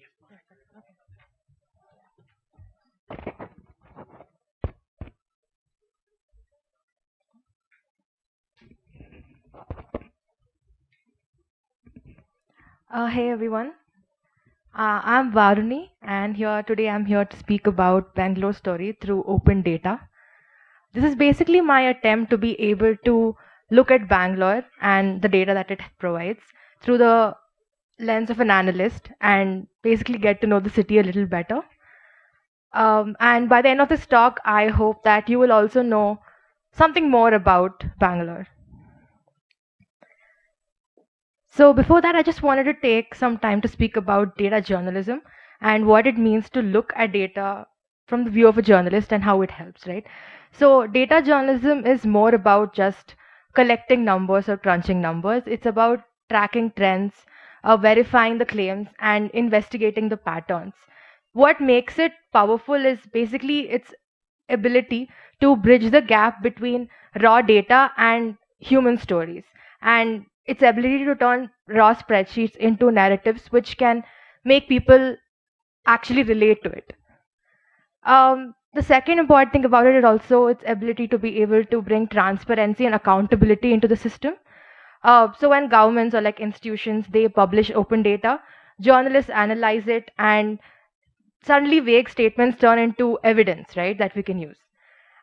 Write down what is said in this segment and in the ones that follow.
Hey everyone, I'm Varuni, and I'm here to speak about Bangalore story through open data. This is basically my attempt to be able to look at Bangalore and the data that it provides through the lens of an analyst and basically get to know the city a little better. And by the end of this talk, I hope that you will also know something more about Bangalore. So before that, I just wanted to take some time to speak about data journalism and what it means to look at data from the view of a journalist and how it helps, right? So data journalism is more about just collecting numbers or crunching numbers. It's about tracking trends, verifying the claims, and investigating the patterns. What makes it powerful is basically its ability to bridge the gap between raw data and human stories, and its ability to turn raw spreadsheets into narratives which can make people actually relate to it. The second important thing about it is also its ability to be able to bring transparency and accountability into the system. So when governments or like institutions they publish open data, journalists analyze it, and suddenly vague statements turn into evidence, right, that we can use.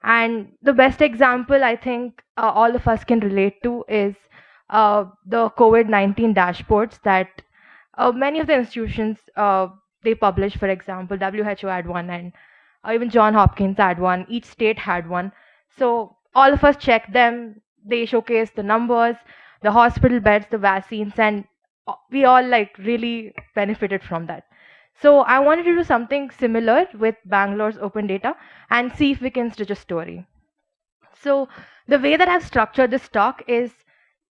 And the best example I think all of us can relate to is the COVID-19 dashboards that many of the institutions they published. For example, WHO had one, and even John Hopkins had one. Each state had one. So all of us checked them. They showcased the numbers, the hospital beds, the vaccines, and we all like really benefited from that. So I wanted to do something similar with Bangalore's open data and see if we can stitch a story. So the way that I've structured this talk is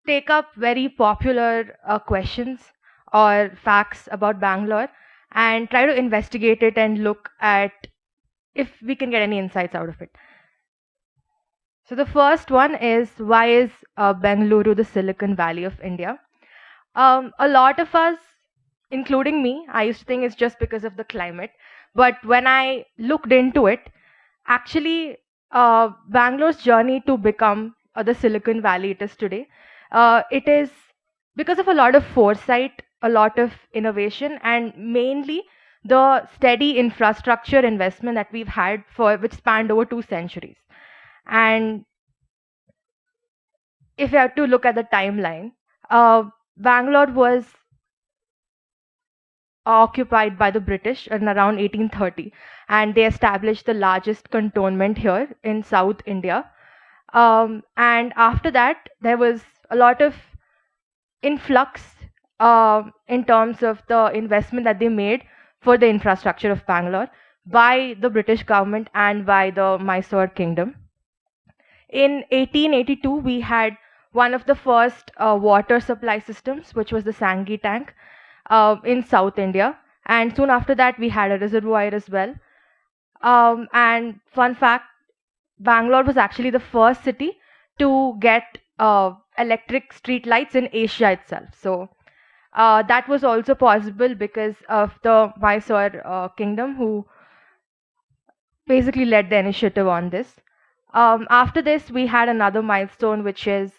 take up very popular questions or facts about Bangalore and try to investigate it and look at if we can get any insights out of it. So the first one is, why is Bengaluru the Silicon Valley of India? A lot of us, including me, I used to think it's just because of the climate. But when I looked into it, actually, Bangalore's journey to become the Silicon Valley it is today, it is because of a lot of foresight, a lot of innovation, and mainly the steady infrastructure investment that we've had for which spanned over 2 centuries. And if you have to look at the timeline, Bangalore was occupied by the British in around 1830, and they established the largest cantonment here in South India. And after that, there was a lot of influx in terms of the investment that they made for the infrastructure of Bangalore by the British government and by the Mysore kingdom. In 1882, we had one of the first water supply systems, which was the Sangi tank in South India. And soon after that, we had a reservoir as well. And fun fact, Bangalore was actually the first city to get electric street lights in Asia itself. So that was also possible because of the Mysore kingdom, who basically led the initiative on this. After this, we had another milestone, which is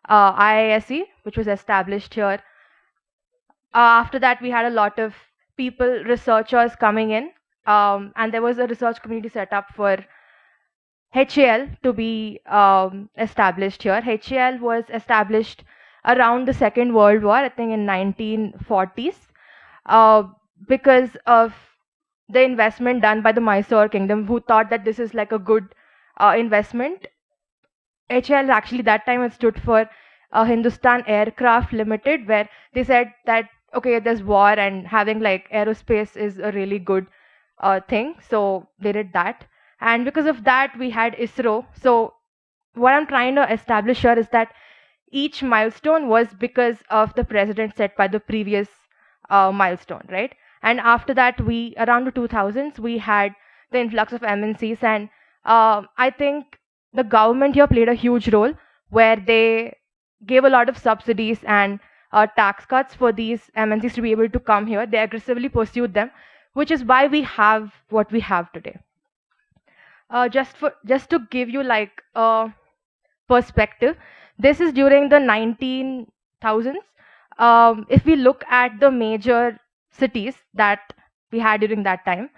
IISE, which was established here. After that, we had a lot of people, researchers coming in, and there was a research community set up for HAL to be established here. HAL was established around the Second World War, I think in 1940s, uh, because of the investment done by the Mysore kingdom, who thought that this is like a good investment. HAL actually that time it stood for Hindustan Aircraft Limited, where they said that okay, there's war and having like aerospace is a really good thing, so they did that. And because of that, we had ISRO. So what I'm trying to establish here is that each milestone was because of the precedent set by the previous milestone, right? And after that, we around the 2000s we had the influx of MNCs, and I think the government here played a huge role where they gave a lot of subsidies and tax cuts for these MNCs to be able to come here. They aggressively pursued them, which is why we have what we have today. Just to give you like a perspective, this is during the 19,000s. If we look at the major cities that we had during that time,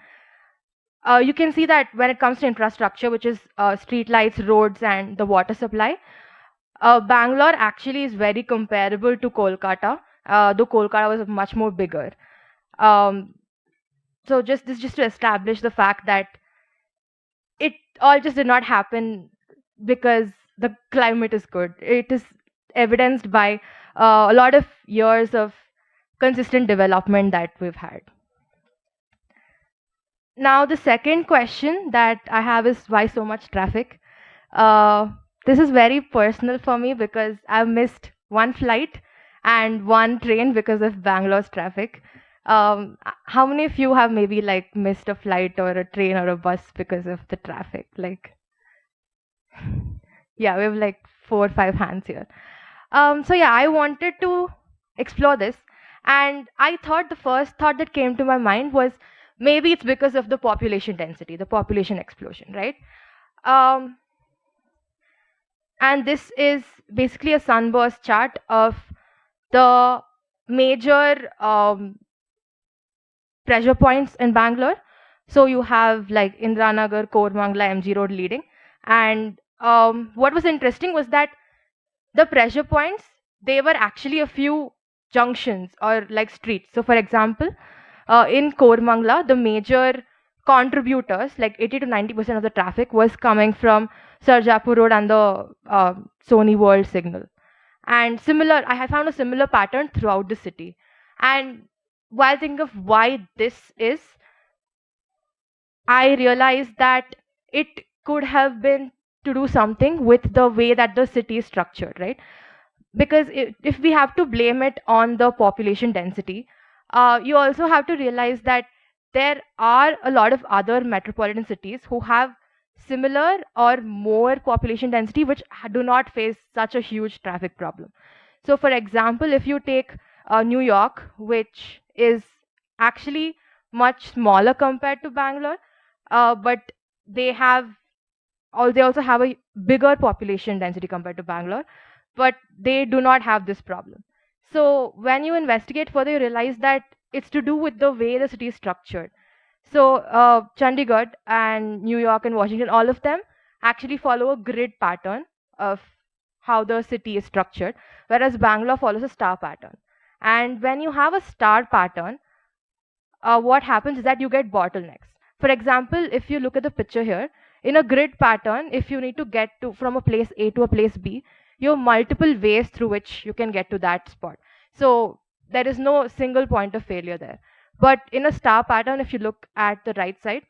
you can see that when it comes to infrastructure, which is street lights, roads, and the water supply, Bangalore actually is very comparable to Kolkata, though Kolkata was much more bigger. Um, so just to establish the fact that it all just did not happen because the climate is good. It is evidenced by a lot of years of consistent development that we've had. Now, the second question that I have is why so much traffic? This is very personal for me because I've missed one flight and one train because of Bangalore's traffic. How many of you have maybe like missed a flight or a train or a bus because of the traffic? Like, yeah, we have like 4 or 5 hands here. So yeah, I wanted to explore this, and I thought the first thought that came to my mind was maybe it's because of the population density, the population explosion, right? Um, and this is basically a sunburst chart of the major pressure points in Bangalore. So you have like Indiranagar, Kormangala, MG Road leading. And what was interesting was that the pressure points, they were actually a few junctions or like streets. So for example, in Kormangala, the major contributors, like 80 to 90% of the traffic was coming from Sarjapur Road and the Sony World signal. And similar, I have found a similar pattern throughout the city. And while thinking of why this is, I realized that it could have been to do something with the way that the city is structured, right? Because if we have to blame it on the population density, you also have to realize that there are a lot of other metropolitan cities who have similar or more population density, which do not face such a huge traffic problem. So, for example, if you take New York, which is actually much smaller compared to Bangalore, but they have they also have a bigger population density compared to Bangalore, but they do not have this problem. So when you investigate further, you realize that it's to do with the way the city is structured. So Chandigarh and New York and Washington, all of them actually follow a grid pattern of how the city is structured, whereas Bangalore follows a star pattern. And when you have a star pattern, what happens is that you get bottlenecks. For example, if you look at the picture here, in a grid pattern, if you need to get to from a place A to a place B, you have multiple ways through which you can get to that spot. So there is no single point of failure there. But in a star pattern, if you look at the right side,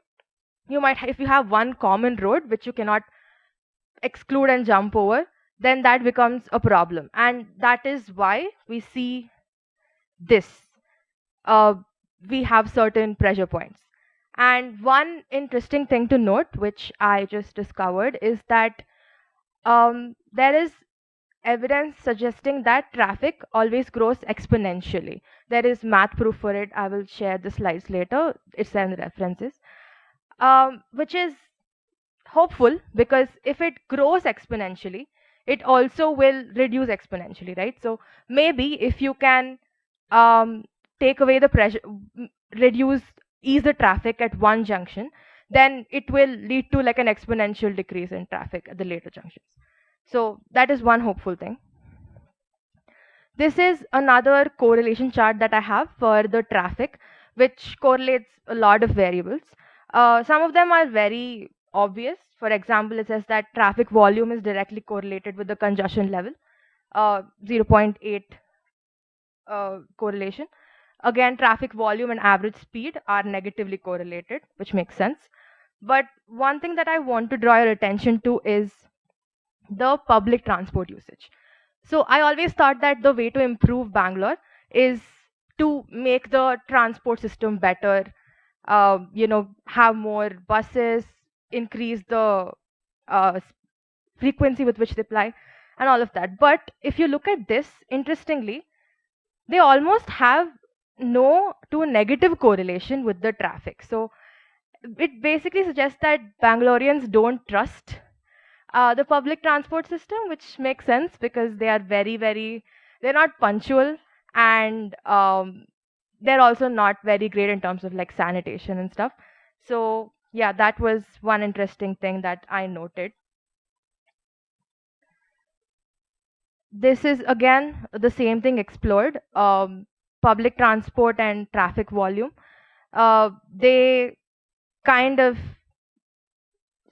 you might, if you have one common road which you cannot exclude and jump over, then that becomes a problem. And that is why we see this. We have certain pressure points. And one interesting thing to note, which I just discovered, is that there is evidence suggesting that traffic always grows exponentially. There is math proof for it. I will share the slides later. It's in the references, which is hopeful because if it grows exponentially, it also will reduce exponentially, right? So maybe if you can take away the pressure, reduce, ease the traffic at one junction, then it will lead to like an exponential decrease in traffic at the later junctions. So that is one hopeful thing. This is another correlation chart that I have for the traffic, which correlates a lot of variables. Some of them are very obvious. For example, it says that traffic volume is directly correlated with the congestion level, 0.8 correlation. Again, traffic volume and average speed are negatively correlated, which makes sense. But one thing that I want to draw your attention to is the public transport usage. So I always thought that the way to improve Bangalore is to make the transport system better, have more buses, increase the frequency with which they fly, and all of that. But if you look at this, interestingly, they almost have no to negative correlation with the traffic. So it basically suggests that Bangaloreans don't trust the public transport system, which makes sense because they are they're not punctual, and they're also not very great in terms of like sanitation and stuff. So yeah, that was one interesting thing that I noted. This is again the same thing explored. Public transport and traffic volume. They kind of,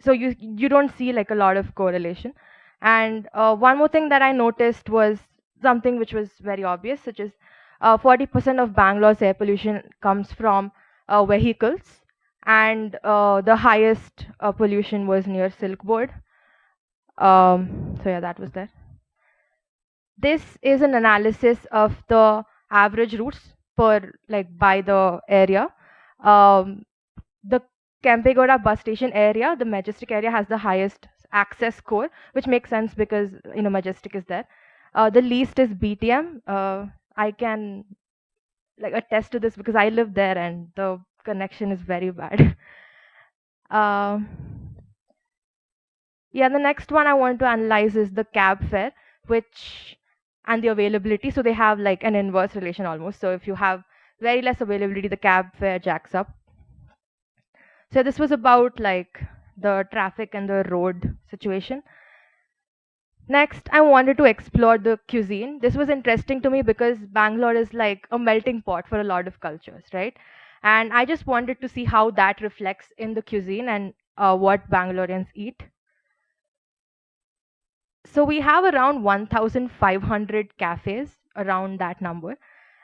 so you don't see like a lot of correlation. And one more thing that I noticed was something which was very obvious, such as 40% of Bangalore's air pollution comes from vehicles, and the highest pollution was near Silk Board. So yeah, that was there. This is an analysis of the average routes per like by the area. The Kempegowda bus station area, the Majestic area, has the highest access score, which makes sense because Majestic is there. The least is BTM. I can like attest to this because I live there and the connection is very bad. um, yeah, the next one I want to analyze is the cab fare, which and the availability. So they have like an inverse relation almost. So if you have very less availability, the cab fare jacks up. So this was about like the traffic and the road situation. Next, I wanted to explore the cuisine. This was interesting to me because Bangalore is like a melting pot for a lot of cultures, right? And I just wanted to see how that reflects in the cuisine and what Bangaloreans eat. So we have around 1,500 cafes, around that number,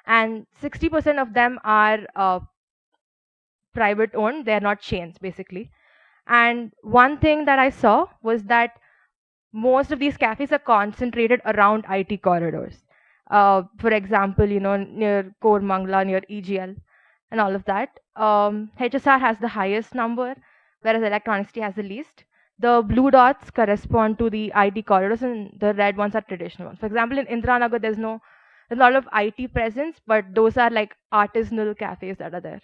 and 60% of them are private owned. They're not chains, basically. And one thing that I saw was that most of these cafes are concentrated around IT corridors. For example, near Kormangla, near EGL, and all of that. HSR has the highest number, whereas Electronic City has the least. The blue dots correspond to the IT corridors, and the red ones are traditional ones. For example, in Indiranagar, there's a lot of IT presence, but those are like artisanal cafes that are there.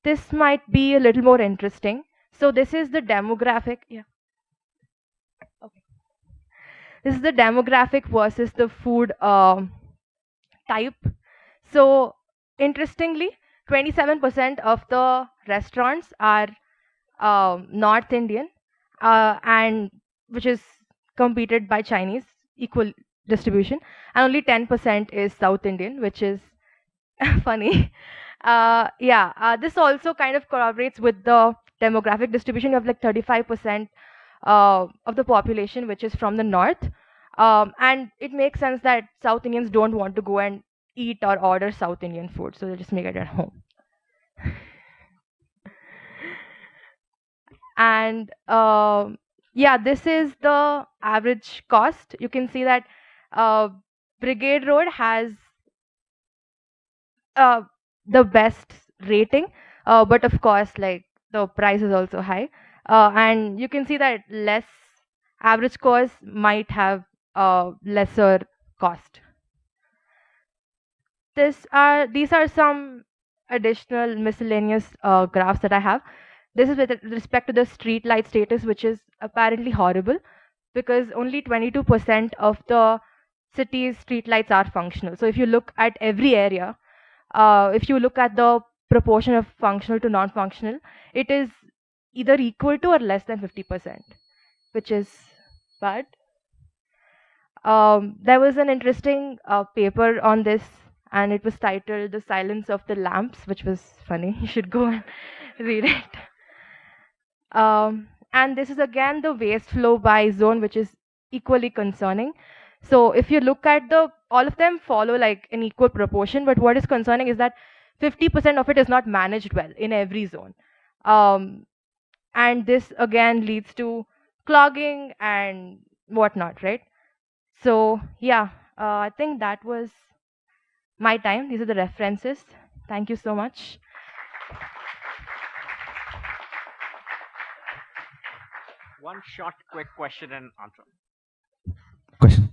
This might be a little more interesting. So this is the demographic. Yeah. Okay. This is the demographic versus the food type. So interestingly, 27% of the restaurants are North Indian, and which is competed by Chinese, equal distribution, and only 10% is South Indian, which is funny. This also kind of corroborates with the demographic distribution. You have like 35% of the population which is from the north, and it makes sense that South Indians don't want to go and eat or order South Indian food, so they just make it at home. And yeah, this is the average cost. You can see that Brigade Road has the best rating, but of course, like the price is also high, and you can see that less average cost might have lesser cost. These are some additional miscellaneous graphs that I have. This is with respect to the street light status, which is apparently horrible because only 22% of the city's street lights are functional. So if you look at every area, if you look at the proportion of functional to non-functional, it is either equal to or less than 50%, which is bad. There was an interesting paper on this, and it was titled "The Silence of the Lamps," which was funny. You should go and read it. And this is again the waste flow by zone, which is equally concerning. So if you look at all of them follow like an equal proportion, but what is concerning is that 50% of it is not managed well in every zone. And this again leads to clogging and whatnot, right? So yeah, I think that was my time. These are the references. Thank you so much. One short, quick question and answer. Question.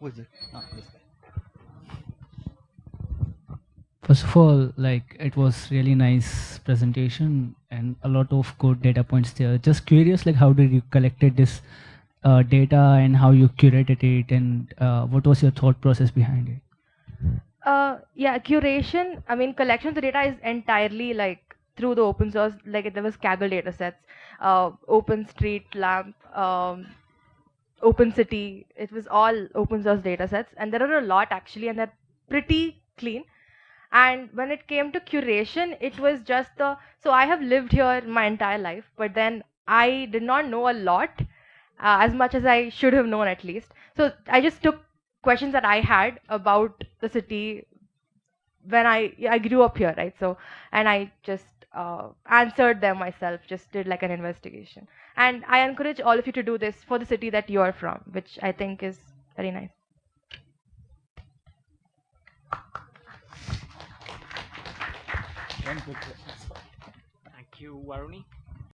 Who is it? This guy. First of all, like it was really nice presentation and a lot of good data points there. Just curious, like how did you collected this data and how you curated it, and what was your thought process behind it? Yeah, curation, I mean, collection of the data is entirely like through the open source, like there was Kaggle data sets, Open Street Lamp, Open City, it was all open source data sets, and there are a lot actually, and they're pretty clean. And when it came to curation, it was just so I have lived here my entire life, but then I did not know a lot, as much as I should have known at least. So I just took questions that I had about the city when I grew up here, right? So, and I just answered them myself, just did like an investigation. And I encourage all of you to do this for the city that you are from, which I think is very nice. One quick question. Thank you, Varuni.